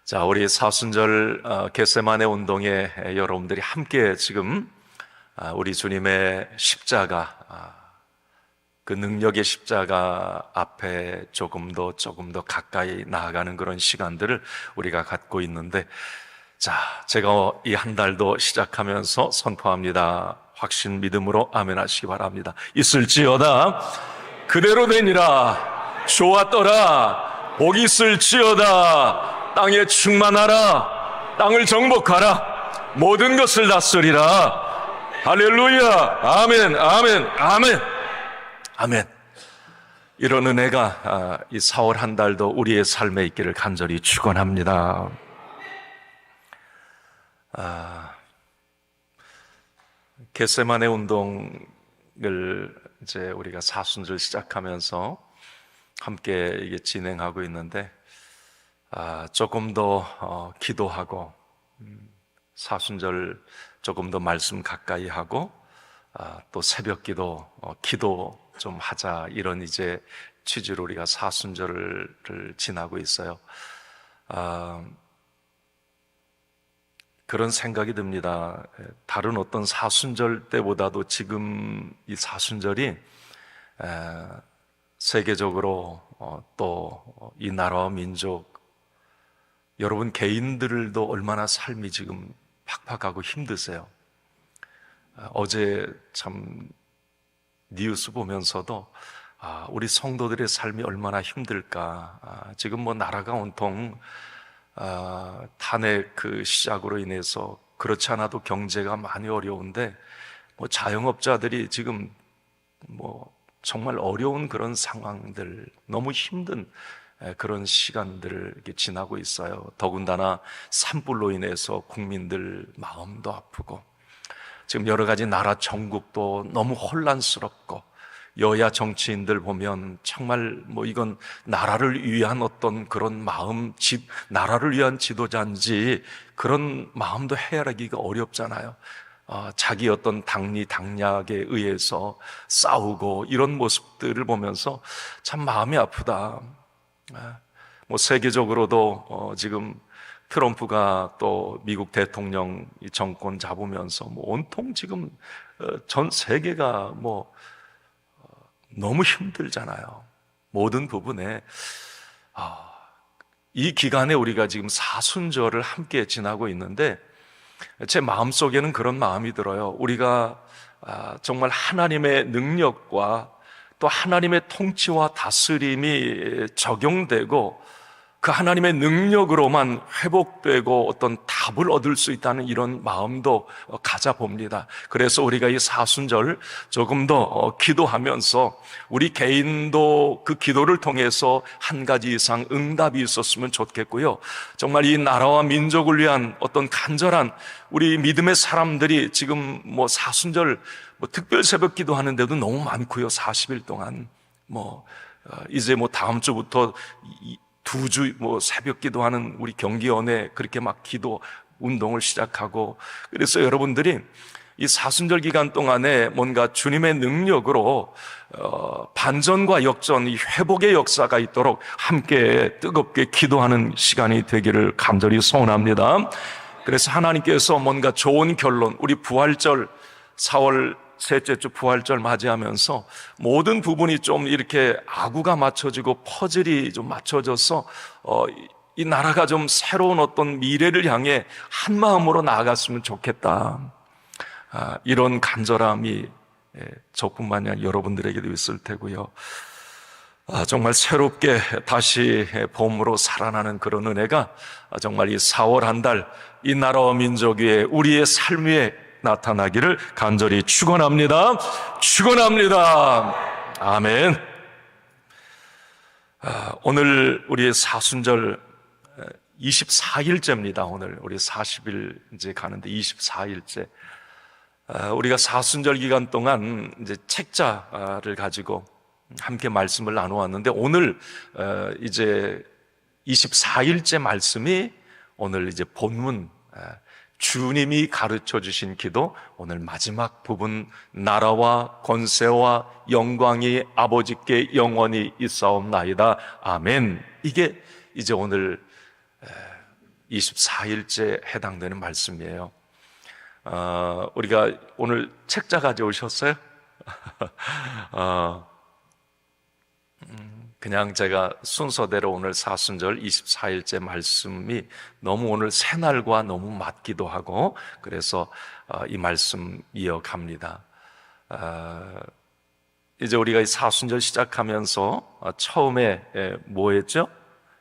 자, 우리 사순절 겟세마네 운동에 여러분들이 함께 지금 우리 주님의 십자가, 그 능력의 십자가 앞에 조금 더 가까이 나아가는 그런 시간들을 우리가 갖고 있는데, 자, 제가 이 한 달도 시작하면서 선포합니다. 확신 믿음으로 아멘 하시기 바랍니다. 있을지어다 그대로 되니라. 좋았더라 복이 있을지어다. 땅에 충만하라. 땅을 정복하라. 모든 것을 다스리라. 할렐루야. 아멘, 아멘, 아멘, 아멘. 이런 은혜가 이 4월 한 달도 우리의 삶에 있기를 간절히 축원합니다. 겟세마네 운동을 이제 우리가 사순절 시작하면서 함께 이게 진행하고 있는데, 조금 더 기도하고 사순절 조금 더 말씀 가까이 하고 또 새벽 기도 좀 하자, 이런 이제 취지로 우리가 사순절을 지나고 있어요. 그런 생각이 듭니다. 다른 어떤 사순절 때보다도 지금 이 사순절이 세계적으로 또 이 나라와 민족, 여러분 개인들도 얼마나 삶이 지금 팍팍하고 힘드세요. 어제 참 뉴스 보면서도 우리 성도들의 삶이 얼마나 힘들까. 지금 뭐 나라가 온통 탄핵 그 시작으로 인해서 그렇지 않아도 경제가 많이 어려운데, 뭐 자영업자들이 지금 뭐 정말 어려운 그런 상황들, 너무 힘든 그런 시간들을 이렇게 지나고 있어요. 더군다나 산불로 인해서 국민들 마음도 아프고, 지금 여러 가지 나라 전국도 너무 혼란스럽고, 여야 정치인들 보면 정말 뭐 이건 나라를 위한 어떤 그런 마음, 나라를 위한 지도자인지 그런 마음도 헤아리기가 어렵잖아요. 자기 어떤 당리당략에 의해서 싸우고 이런 모습들을 보면서 참 마음이 아프다. 뭐 세계적으로도 지금 트럼프가 또 미국 대통령 정권 잡으면서 뭐 온통 지금 전 세계가 뭐 너무 힘들잖아요. 모든 부분에. 이 기간에 우리가 지금 사순절을 함께 지나고 있는데, 제 마음속에는 그런 마음이 들어요. 우리가 정말 하나님의 능력과 또 하나님의 통치와 다스림이 적용되고 그 하나님의 능력으로만 회복되고 어떤 답을 얻을 수 있다는 이런 마음도 가져봅니다. 그래서 우리가 이 사순절 조금 더 기도하면서 우리 개인도 그 기도를 통해서 한 가지 이상 응답이 있었으면 좋겠고요. 정말 이 나라와 민족을 위한 어떤 간절한 우리 믿음의 사람들이 지금 뭐 사순절 뭐 특별 새벽 기도하는데도 너무 많고요. 40일 동안 이제 다음 주부터 2주 새벽 기도하는 우리 경기원에 그렇게 막 기도 운동을 시작하고, 그래서 여러분들이 이 사순절 기간 동안에 뭔가 주님의 능력으로 반전과 역전, 이 회복의 역사가 있도록 함께 뜨겁게 기도하는 시간이 되기를 간절히 소원합니다. 그래서 하나님께서 뭔가 좋은 결론, 우리 부활절 4월 셋째 주 부활절 맞이하면서 모든 부분이 좀 이렇게 아구가 맞춰지고 퍼즐이 좀 맞춰져서 이 나라가 좀 새로운 어떤 미래를 향해 한 마음으로 나아갔으면 좋겠다. 이런 간절함이 저뿐만이 아니라 여러분들에게도 있을 테고요. 정말 새롭게 다시 봄으로 살아나는 그런 은혜가 정말 이 4월 한 달 이 나라와 민족 위에, 우리의 삶 위에 나타나기를 간절히 축원합니다. 축원합니다. 아멘. 오늘 우리의 사순절 24일째입니다. 오늘 우리 40일 이제 가는데 24일째. 우리가 사순절 기간 동안 이제 책자를 가지고 함께 말씀을 나누었는데, 오늘 이제 24일째 말씀이 오늘 이제 본문, 주님이 가르쳐 주신 기도, 오늘 마지막 부분, 나라와 권세와 영광이 아버지께 영원히 있사옵나이다. 아멘. 이게 이제 오늘 24일째 해당되는 말씀이에요. 우리가 오늘 책자 가져오셨어요? 그냥 제가 순서대로 오늘 사순절 24일째 말씀이 너무 오늘 새날과 너무 맞기도 하고 그래서 이 말씀 이어갑니다. 이제 우리가 이 사순절 시작하면서 처음에 뭐 했죠?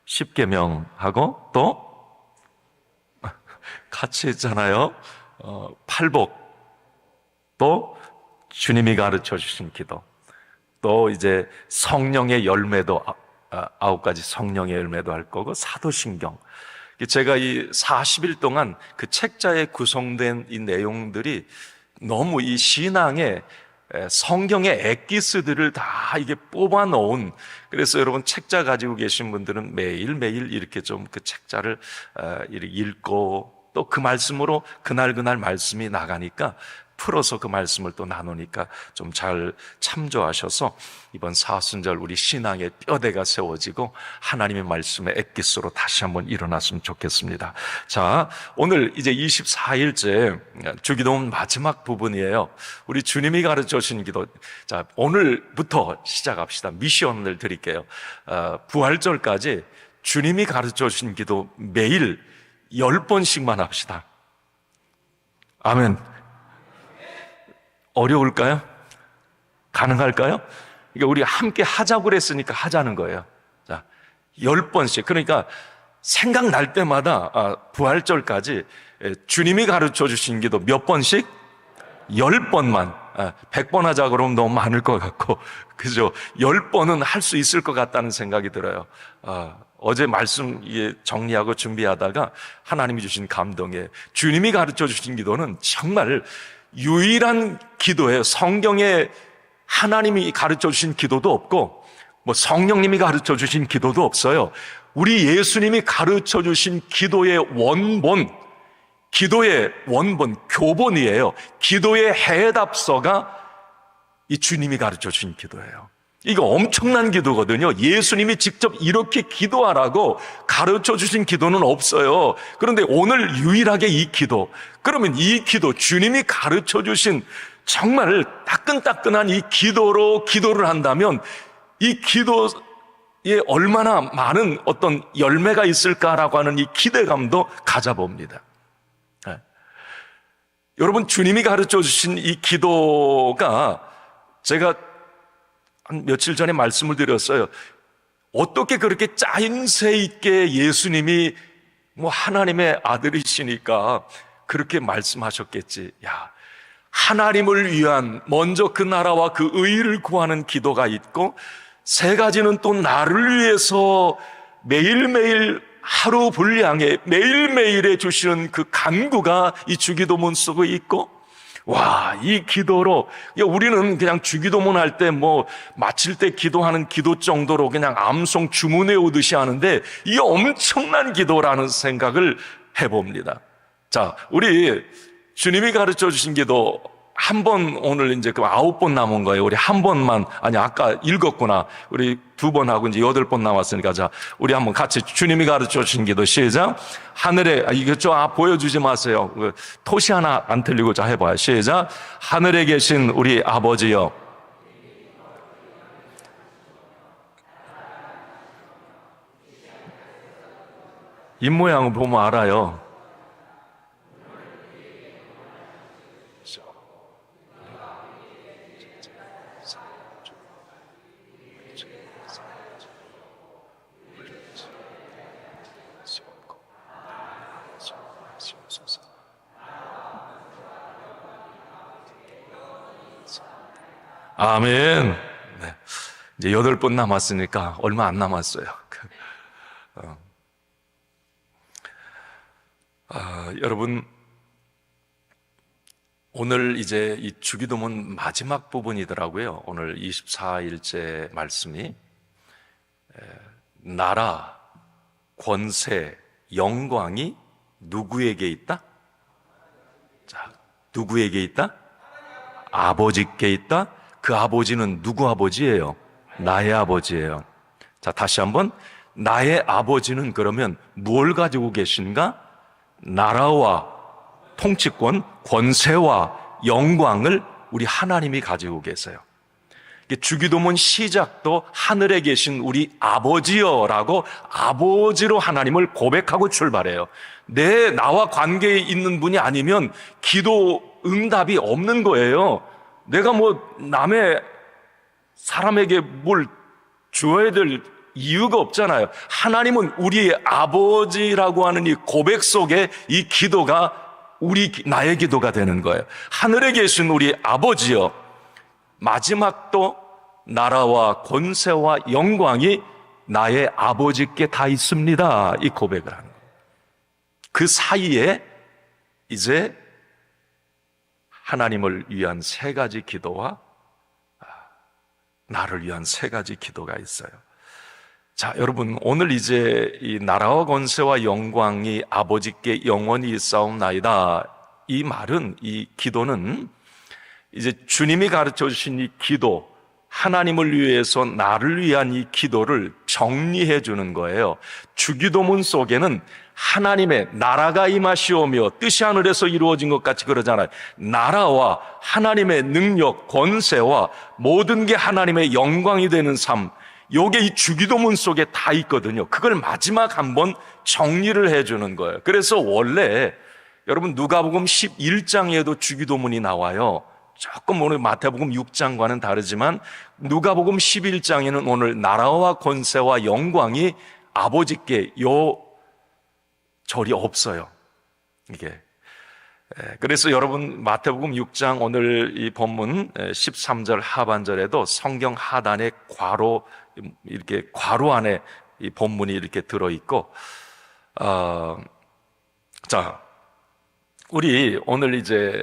십계명하고 또 같이 했잖아요. 팔복, 또 주님이 가르쳐 주신 기도, 또 이제 성령의 열매도 9가지 성령의 열매도 할 거고 사도신경. 제가 이 40일 동안 그 책자에 구성된 이 내용들이 너무 이 신앙의 성경의 엑기스들을 다 이게 뽑아 놓은, 그래서 여러분 책자 가지고 계신 분들은 매일매일 이렇게 좀 그 책자를 이렇게 읽고 또 그 말씀으로 그날 말씀이 나가니까 풀어서 그 말씀을 또 나누니까 좀 잘 참조하셔서 이번 사순절 우리 신앙의 뼈대가 세워지고 하나님의 말씀의 엑기스로 다시 한번 일어났으면 좋겠습니다. 자, 오늘 이제 24일째 주기도문 마지막 부분이에요. 우리 주님이 가르쳐 주신 기도. 자, 오늘부터 시작합시다. 미션을 드릴게요. 부활절까지 주님이 가르쳐 주신 기도 매일 10번씩만 합시다. 아멘. 어려울까요? 가능할까요? 그러니까 우리가 함께 하자고 그랬으니까 하자는 거예요. 자, 10번씩. 그러니까 생각날 때마다 부활절까지 주님이 가르쳐 주신 기도 몇 번씩? 10번만. 100번 하자 그러면 너무 많을 것 같고, 그죠? 10번은 할 수 있을 것 같다는 생각이 들어요. 어제 말씀 정리하고 준비하다가 하나님이 주신 감동에 주님이 가르쳐 주신 기도는 정말 유일한 기도예요. 성경에 하나님이 가르쳐 주신 기도도 없고 뭐 성령님이 가르쳐 주신 기도도 없어요. 우리 예수님이 가르쳐 주신 기도의 원본, 교본이에요. 기도의 해답서가 이 주님이 가르쳐 주신 기도예요. 이거 엄청난 기도거든요. 예수님이 직접 이렇게 기도하라고 가르쳐 주신 기도는 없어요. 그런데 오늘 유일하게 이 기도, 그러면 이 기도, 주님이 가르쳐 주신 정말 따끈따끈한 이 기도로 기도를 한다면 이 기도에 얼마나 많은 어떤 열매가 있을까라고 하는 이 기대감도 가져봅니다. 네. 여러분, 주님이 가르쳐 주신 이 기도가 제가 한 며칠 전에 말씀을 드렸어요. 어떻게 그렇게 짜임새 있게 예수님이 뭐 하나님의 아들이시니까 그렇게 말씀하셨겠지. 야, 하나님을 위한 먼저 그 나라와 그 의를 구하는 기도가 있고, 세 가지는 또 나를 위해서 매일매일 하루 분량에 매일매일에 주시는 그 간구가 이 주기도문 속에 있고, 와, 이 기도로 우리는 그냥 주기도문 할 때 뭐 마칠 때 기도하는 기도 정도로 그냥 암송 주문해 오듯이 하는데 이게 엄청난 기도라는 생각을 해봅니다. 자, 우리 주님이 가르쳐 주신 기도 한 번, 오늘 이제 그 9번 남은 거예요. 우리 한 번만, 아니 아까 읽었구나. 우리 2번 하고 이제 8번 남았으니까, 자, 우리 한번 같이 주님이 가르쳐 주신 기도 시작. 하늘에, 이거 좀 보여주지 마세요. 토시 하나 안 틀리고 자 해봐요. 시작. 하늘에 계신 우리 아버지여, 입 모양을 보면 알아요. 아멘. 네. 이제 8번 남았으니까 얼마 안 남았어요. 여러분, 오늘 이제 이 주기도문 마지막 부분이더라고요. 오늘 24일째 말씀이 나라, 권세, 영광이 누구에게 있다? 자, 누구에게 있다? 아버지께 있다. 그 아버지는 누구 아버지예요? 나의 아버지예요. 자, 다시 한번. 나의 아버지는 그러면 뭘 가지고 계신가? 나라와 통치권, 권세와 영광을 우리 하나님이 가지고 계세요. 주기도문 시작도 하늘에 계신 우리 아버지여라고 아버지로 하나님을 고백하고 출발해요. 나와 관계에 있는 분이 아니면 기도 응답이 없는 거예요. 내가 남의 사람에게 뭘 줘야 될 이유가 없잖아요. 하나님은 우리의 아버지라고 하는 이 고백 속에 이 기도가 나의 기도가 되는 거예요. 하늘에 계신 우리 아버지여, 마지막도 나라와 권세와 영광이 나의 아버지께 다 있습니다. 이 고백을 하는 거예요. 그 사이에 이제 하나님을 위한 세 가지 기도와 나를 위한 세 가지 기도가 있어요. 자, 여러분, 오늘 이제 이 나라와 권세와 영광이 아버지께 영원히 있사옵나이다. 이 말은, 이 기도는 이제 주님이 가르쳐 주신 이 기도, 하나님을 위해서 나를 위한 이 기도를 정리해 주는 거예요. 주기도문 속에는 하나님의 나라가 임하시오며 뜻이 하늘에서 이루어진 것 같이 그러잖아요. 나라와 하나님의 능력, 권세와 모든 게 하나님의 영광이 되는 삶, 요게 이 주기도문 속에 다 있거든요. 그걸 마지막 한번 정리를 해주는 거예요. 그래서 원래 여러분 누가복음 11장에도 주기도문이 나와요. 조금 오늘 마태복음 6장과는 다르지만 누가복음 11장에는 오늘 나라와 권세와 영광이 아버지께 요 절이 없어요. 이게. 그래서 여러분 마태복음 6장 오늘 이 본문 13절 하반절에도 성경 하단에 이렇게 괄호 안에 이 본문이 이렇게 들어있고, 자, 우리 오늘 이제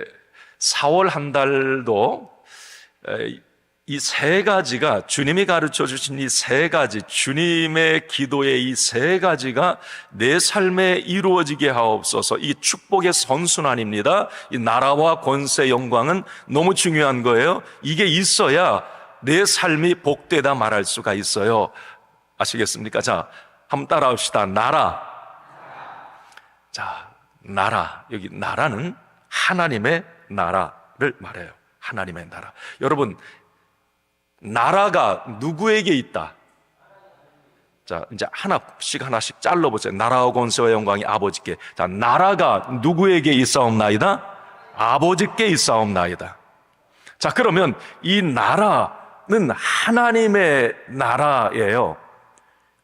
4월 한 달도 이 세 가지가 주님이 가르쳐 주신 이 세 가지, 주님의 기도의 이 세 가지가 내 삶에 이루어지게 하옵소서. 이 축복의 선순환입니다. 이 나라와 권세, 영광은 너무 중요한 거예요. 이게 있어야 내 삶이 복되다 말할 수가 있어요. 아시겠습니까? 자, 한번 따라합시다. 나라. 자, 나라. 여기 나라는 하나님의 나라를 말해요. 하나님의 나라. 여러분, 나라가 누구에게 있다? 자, 이제 하나씩 잘라보세요. 나라와 권세와 영광이 아버지께. 자, 나라가 누구에게 있사옵나이다? 아버지께 있사옵나이다. 자, 그러면 이 나라는 하나님의 나라예요.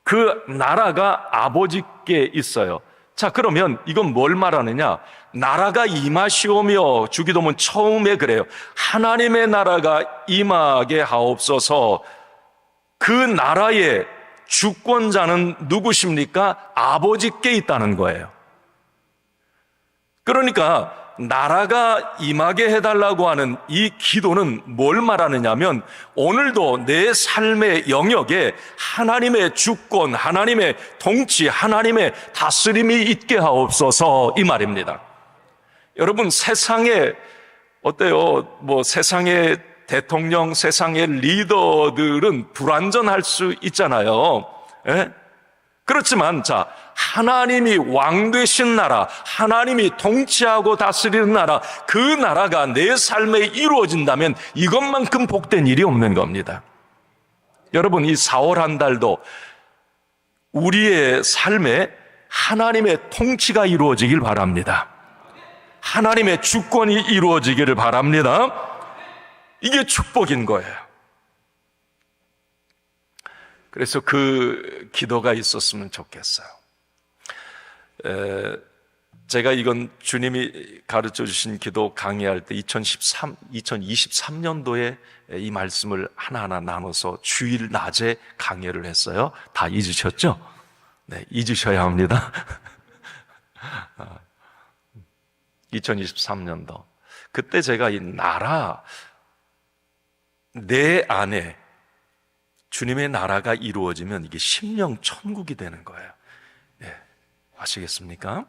그 나라가 아버지께 있어요. 자, 그러면 이건 뭘 말하느냐? 나라가 임하시오며, 주기도문 처음에 그래요. 하나님의 나라가 임하게 하옵소서. 그 나라의 주권자는 누구십니까? 아버지께 있다는 거예요. 그러니까 나라가 임하게 해달라고 하는 이 기도는 뭘 말하느냐면, 오늘도 내 삶의 영역에 하나님의 주권, 하나님의 통치, 하나님의 다스림이 있게 하옵소서, 이 말입니다. 여러분, 세상에 어때요? 세상의 대통령, 세상의 리더들은 불완전할 수 있잖아요. 예? 그렇지만, 자, 하나님이 왕 되신 나라, 하나님이 통치하고 다스리는 나라, 그 나라가 내 삶에 이루어진다면 이것만큼 복된 일이 없는 겁니다. 여러분, 이 4월 한 달도 우리의 삶에 하나님의 통치가 이루어지길 바랍니다. 하나님의 주권이 이루어지기를 바랍니다. 이게 축복인 거예요. 그래서 그 기도가 있었으면 좋겠어요. 제가 이건 주님이 가르쳐 주신 기도 강의할 때 2023년도에 이 말씀을 하나하나 나눠서 주일 낮에 강의를 했어요. 다 잊으셨죠? 네, 잊으셔야 합니다. 2023년도. 그때 제가 이 나라, 내 안에 주님의 나라가 이루어지면 이게 심령 천국이 되는 거예요. 예, 아시겠습니까?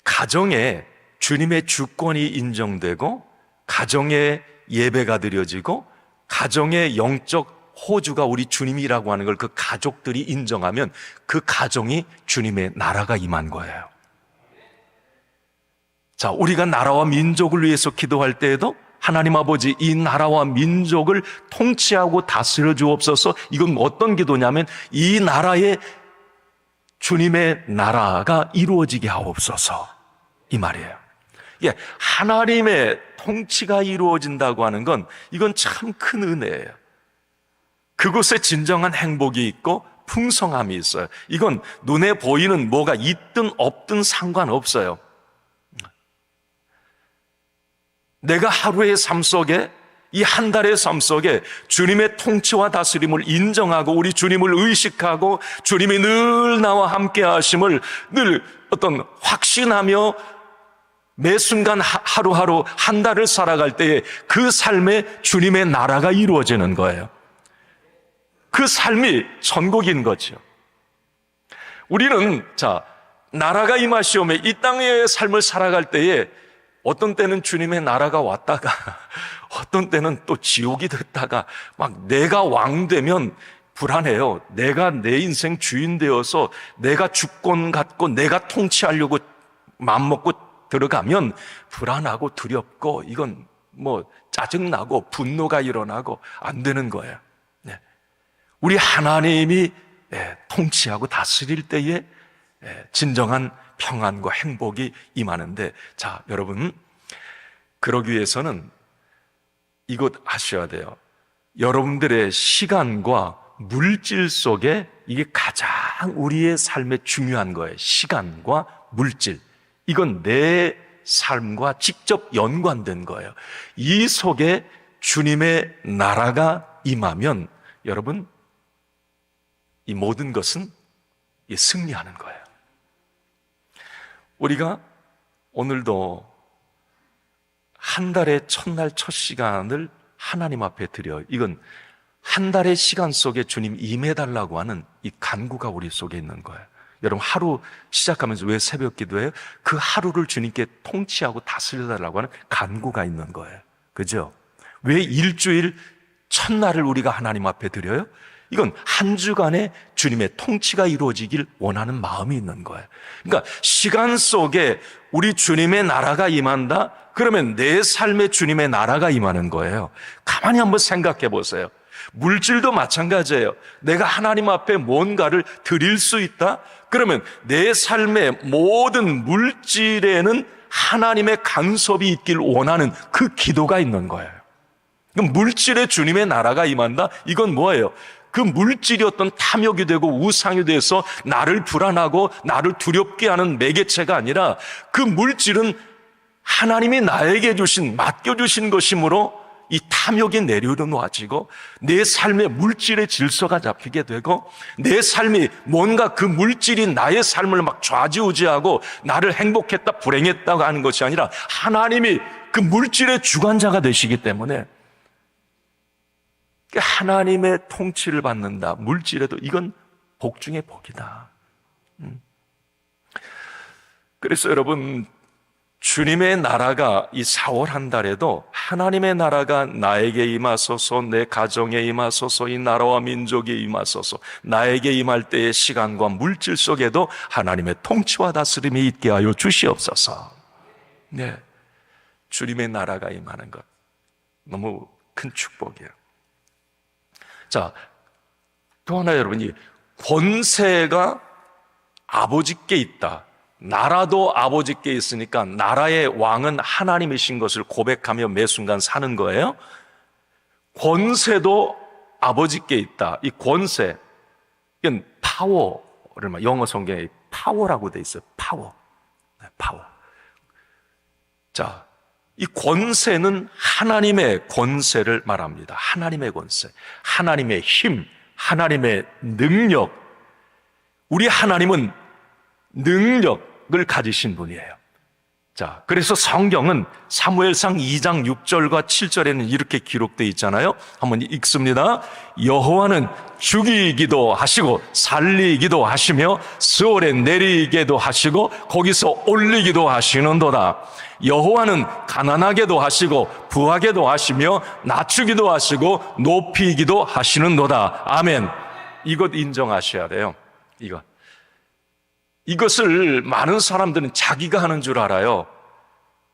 가정에 주님의 주권이 인정되고, 가정에 예배가 드려지고, 가정의 영적 호주가 우리 주님이라고 하는 걸 그 가족들이 인정하면 그 가정이 주님의 나라가 임한 거예요. 자, 우리가 나라와 민족을 위해서 기도할 때에도 하나님 아버지, 이 나라와 민족을 통치하고 다스려 주옵소서. 이건 어떤 기도냐면 이 나라에 주님의 나라가 이루어지게 하옵소서, 이 말이에요. 예, 하나님의 통치가 이루어진다고 하는 건 이건 참 큰 은혜예요. 그곳에 진정한 행복이 있고 풍성함이 있어요. 이건 눈에 보이는 뭐가 있든 없든 상관없어요. 내가 하루의 삶 속에, 이 한 달의 삶 속에 주님의 통치와 다스림을 인정하고 우리 주님을 의식하고 주님이 늘 나와 함께 하심을 늘 어떤 확신하며 매 순간 하루하루 한 달을 살아갈 때에 그 삶에 주님의 나라가 이루어지는 거예요. 그 삶이 천국인 거죠. 우리는 나라가 임하시오매 이 땅의 삶을 살아갈 때에 어떤 때는 주님의 나라가 왔다가 어떤 때는 또 지옥이 됐다가 막 내가 왕 되면 불안해요. 내가 내 인생 주인 되어서 내가 주권 갖고 내가 통치하려고 맘먹고 들어가면 불안하고 두렵고 이건 뭐 짜증나고 분노가 일어나고 안 되는 거예요. 네. 우리 하나님이 통치하고 다스릴 때에 진정한 평안과 행복이 임하는데, 자, 여러분, 그러기 위해서는 이것 아셔야 돼요. 여러분들의 시간과 물질 속에 이게 가장 우리의 삶에 중요한 거예요. 시간과 물질. 이건 내 삶과 직접 연관된 거예요. 이 속에 주님의 나라가 임하면 여러분, 이 모든 것은 승리하는 거예요. 우리가 오늘도 한 달의 첫날 첫 시간을 하나님 앞에 드려요. 이건 한 달의 시간 속에 주님 임해달라고 하는 이 간구가 우리 속에 있는 거예요. 여러분, 하루 시작하면서 왜 새벽 기도해요? 그 하루를 주님께 통치하고 다스려달라고 하는 간구가 있는 거예요. 그죠? 왜 일주일 첫날을 우리가 하나님 앞에 드려요? 이건 한 주간에 주님의 통치가 이루어지길 원하는 마음이 있는 거예요. 그러니까 시간 속에 우리 주님의 나라가 임한다? 그러면 내 삶에 주님의 나라가 임하는 거예요. 가만히 한번 생각해 보세요. 물질도 마찬가지예요. 내가 하나님 앞에 뭔가를 드릴 수 있다? 그러면 내 삶의 모든 물질에는 하나님의 간섭이 있길 원하는 그 기도가 있는 거예요. 그럼 물질에 주님의 나라가 임한다? 이건 뭐예요? 그 물질이 어떤 탐욕이 되고 우상이 돼서 나를 불안하고 나를 두렵게 하는 매개체가 아니라 그 물질은 하나님이 나에게 주신, 맡겨주신 것이므로 이 탐욕이 내려놓아지고 내 삶의 물질의 질서가 잡히게 되고 내 삶이 뭔가 그 물질이 나의 삶을 막 좌지우지하고 나를 행복했다 불행했다고 하는 것이 아니라 하나님이 그 물질의 주관자가 되시기 때문에 하나님의 통치를 받는다. 물질에도 이건 복 중에 복이다. 그래서 여러분, 주님의 나라가 이 4월 한 달에도 하나님의 나라가 나에게 임하소서, 내 가정에 임하소서, 이 나라와 민족에 임하소서, 나에게 임할 때의 시간과 물질 속에도 하나님의 통치와 다스림이 있게 하여 주시옵소서. 네, 주님의 나라가 임하는 것 너무 큰 축복이에요. 자, 또 하나 여러분이 권세가 아버지께 있다. 나라도 아버지께 있으니까 나라의 왕은 하나님이신 것을 고백하며 매 순간 사는 거예요. 권세도 아버지께 있다. 이 권세, 이건 파워를 영어 성경에 파워라고 돼 있어요. 파워. 자, 이 권세는 하나님의 권세를 말합니다. 하나님의 권세, 하나님의 힘, 하나님의 능력. 우리 하나님은 능력을 가지신 분이에요. 자, 그래서 성경은 사무엘상 2장 6절과 7절에는 이렇게 기록되어 있잖아요. 한번 읽습니다. 여호와는 죽이기도 하시고 살리기도 하시며 스올에 내리게도 하시고 거기서 올리기도 하시는도다. 여호와는 가난하게도 하시고 부하게도 하시며 낮추기도 하시고 높이기도 하시는도다. 아멘. 이것 인정하셔야 돼요. 이것을 많은 사람들은 자기가 하는 줄 알아요.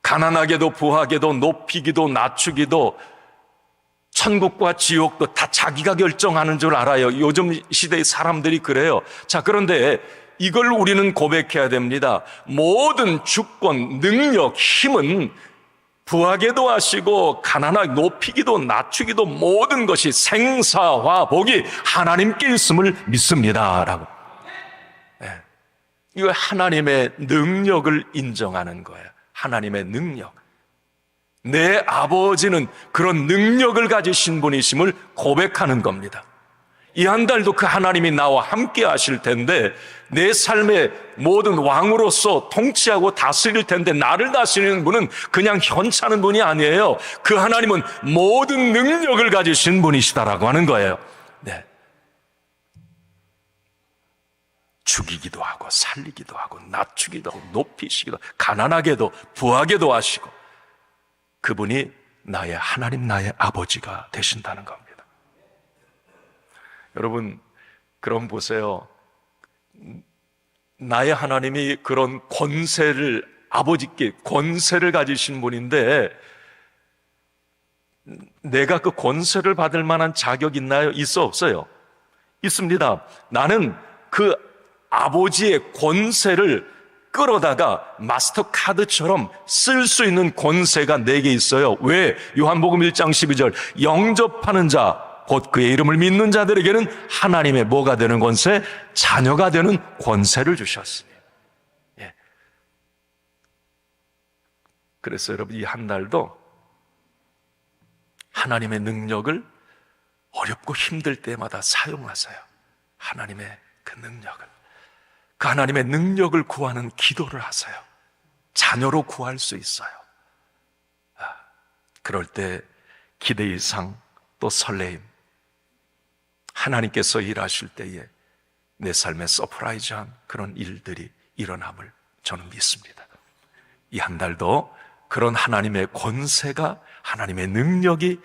가난하게도 부하게도 높이기도 낮추기도 천국과 지옥도 다 자기가 결정하는 줄 알아요. 요즘 시대의 사람들이 그래요. 자, 그런데 이걸 우리는 고백해야 됩니다. 모든 주권, 능력, 힘은 부하게도 하시고 가난하게 높이기도 낮추기도 모든 것이 생사와 복이 하나님께 있음을 믿습니다. 라고. 이거 하나님의 능력을 인정하는 거예요. 하나님의 능력. 내 아버지는 그런 능력을 가지신 분이심을 고백하는 겁니다. 이 한 달도 그 하나님이 나와 함께 하실 텐데 내 삶의 모든 왕으로서 통치하고 다스릴 텐데 나를 다스리는 분은 그냥 현찮은 분이 아니에요. 그 하나님은 모든 능력을 가지신 분이시다라고 하는 거예요. 네. 죽이기도 하고 살리기도 하고 낮추기도 하고 높이시기도 하고 가난하게도 부하게도 하시고 그분이 나의 하나님 나의 아버지가 되신다는 겁니다. 여러분 그럼 보세요. 나의 하나님이 그런 권세를 아버지께 권세를 가지신 분인데 내가 그 권세를 받을 만한 자격 있나요? 있어 없어요? 있습니다. 나는 그 아버지의 권세를 끌어다가 마스터카드처럼 쓸 수 있는 권세가 내게 있어요. 왜? 요한복음 1장 12절 영접하는 자 곧 그의 이름을 믿는 자들에게는 하나님의 뭐가 되는 권세? 자녀가 되는 권세를 주셨으니. 예. 그래서 여러분 이 한 달도 하나님의 능력을 어렵고 힘들 때마다 사용하세요. 하나님의 그 능력을. 그 하나님의 능력을 구하는 기도를 하세요. 자녀로 구할 수 있어요. 그럴 때 기대 이상 또 설레임. 하나님께서 일하실 때에 내 삶에 서프라이즈한 그런 일들이 일어남을 저는 믿습니다. 이 한 달도 그런 하나님의 권세가 하나님의 능력이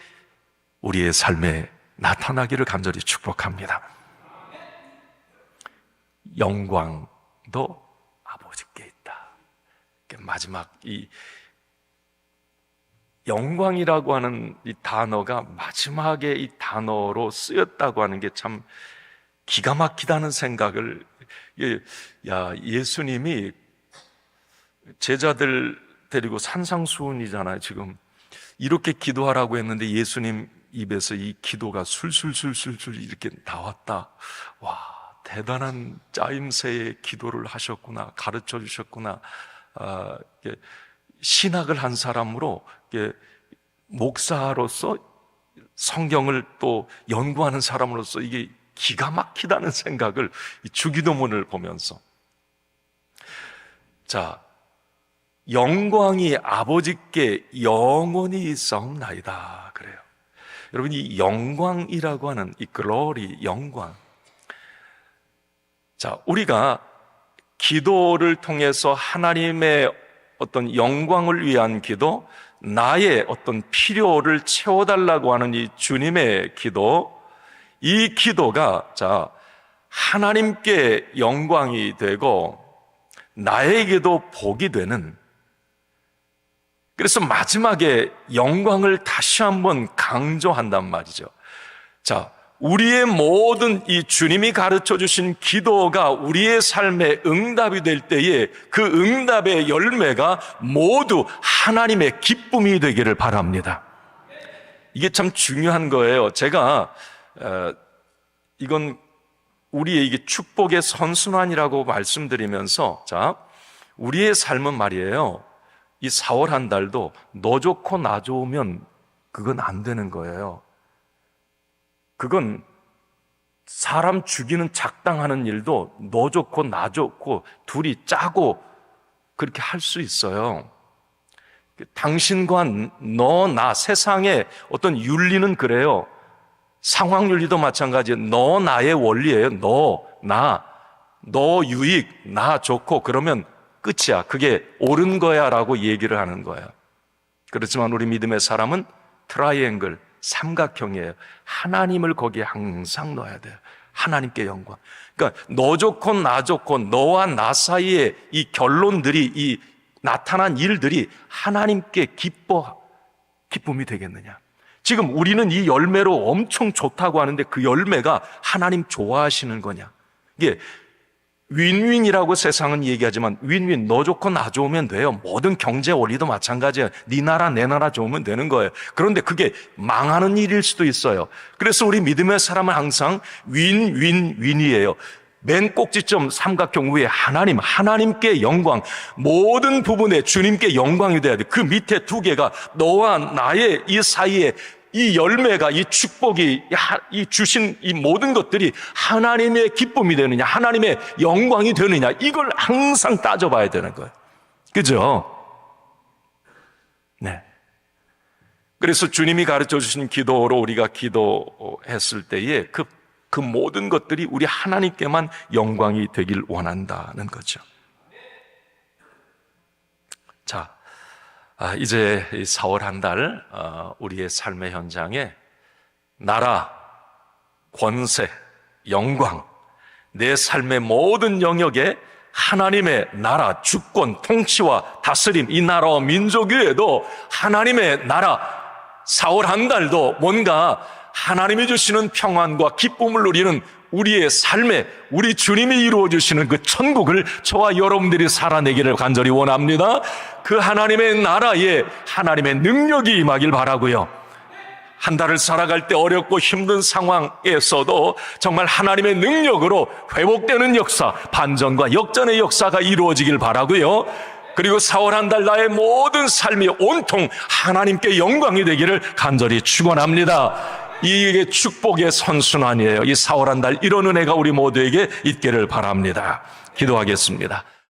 우리의 삶에 나타나기를 간절히 축복합니다. 영광도 아버지께 있다. 마지막 이 영광이라고 하는 이 단어가 마지막에 이 단어로 쓰였다고 하는 게 참 기가 막히다는 생각을 예수님이 제자들 데리고 산상수훈이잖아요. 지금 이렇게 기도하라고 했는데 예수님 입에서 이 기도가 술술술술술 이렇게 나왔다. 와, 대단한 짜임새의 기도를 하셨구나, 가르쳐 주셨구나. 신학을 한 사람으로 목사로서 성경을 또 연구하는 사람으로서 이게 기가 막히다는 생각을 이 주기도문을 보면서 자, 영광이 아버지께 영원히 있사옵나이다 그래요. 여러분 이 영광이라고 하는 이 글로리 영광, 자, 우리가 기도를 통해서 하나님의 어떤 영광을 위한 기도, 나의 어떤 필요를 채워달라고 하는 이 주님의 기도, 이 기도가 자 하나님께 영광이 되고 나에게도 복이 되는, 그래서 마지막에 영광을 다시 한번 강조한단 말이죠. 자, 우리의 모든 이 주님이 가르쳐 주신 기도가 우리의 삶에 응답이 될 때에 그 응답의 열매가 모두 하나님의 기쁨이 되기를 바랍니다. 이게 참 중요한 거예요. 제가 이건 우리의 이게 축복의 선순환이라고 말씀드리면서 자, 우리의 삶은 말이에요. 이 4월 한 달도 너 좋고 나 좋으면 그건 안 되는 거예요. 그건 사람 죽이는 작당하는 일도 너 좋고 나 좋고 둘이 짜고 그렇게 할 수 있어요. 당신과 너, 나, 세상의 어떤 윤리는 그래요. 상황 윤리도 마찬가지예요. 너, 나의 원리예요. 너, 나, 너 유익, 나 좋고 그러면 끝이야. 그게 옳은 거야 라고 얘기를 하는 거예요. 그렇지만 우리 믿음의 사람은 트라이앵글, 삼각형이에요. 하나님을 거기에 항상 넣어야 돼요. 하나님께 영광. 그러니까 너 좋고 나 좋고 너와 나 사이에 이 결론들이, 이 나타난 일들이 하나님께 기쁨이 되겠느냐. 지금 우리는 이 열매로 엄청 좋다고 하는데 그 열매가 하나님 좋아하시는 거냐. 이게 윈윈이라고 세상은 얘기하지만 윈윈, 너 좋고 나 좋으면 돼요. 모든 경제 원리도 마찬가지예요. 네 나라 내 나라 좋으면 되는 거예요. 그런데 그게 망하는 일일 수도 있어요. 그래서 우리 믿음의 사람은 항상 윈윈윈이에요. 맨 꼭지점 삼각형 위에 하나님께 영광, 모든 부분에 주님께 영광이 돼야 돼. 그 밑에 두 개가 너와 나의 이 사이에 이 열매가, 이 축복이, 이 주신 이 모든 것들이 하나님의 기쁨이 되느냐, 하나님의 영광이 되느냐, 이걸 항상 따져봐야 되는 거예요. 그죠? 네. 그래서 주님이 가르쳐 주신 기도로 우리가 기도했을 때에 그 모든 것들이 우리 하나님께만 영광이 되길 원한다는 거죠. 자, 이제 4월 한 달 우리의 삶의 현장에 나라, 권세, 영광, 내 삶의 모든 영역에 하나님의 나라, 주권, 통치와 다스림, 이 나라와 민족 위에도 하나님의 나라, 4월 한 달도 뭔가 하나님이 주시는 평안과 기쁨을 누리는 우리의 삶에 우리 주님이 이루어주시는 그 천국을 저와 여러분들이 살아내기를 간절히 원합니다. 그 하나님의 나라에 하나님의 능력이 임하길 바라고요. 한 달을 살아갈 때 어렵고 힘든 상황에서도 정말 하나님의 능력으로 회복되는 역사, 반전과 역전의 역사가 이루어지길 바라고요. 그리고 4월 한 달 나의 모든 삶이 온통 하나님께 영광이 되기를 간절히 축원합니다. 이게 축복의 선순환이에요. 이 4월 한 달 이런 은혜가 우리 모두에게 있기를 바랍니다. 기도하겠습니다.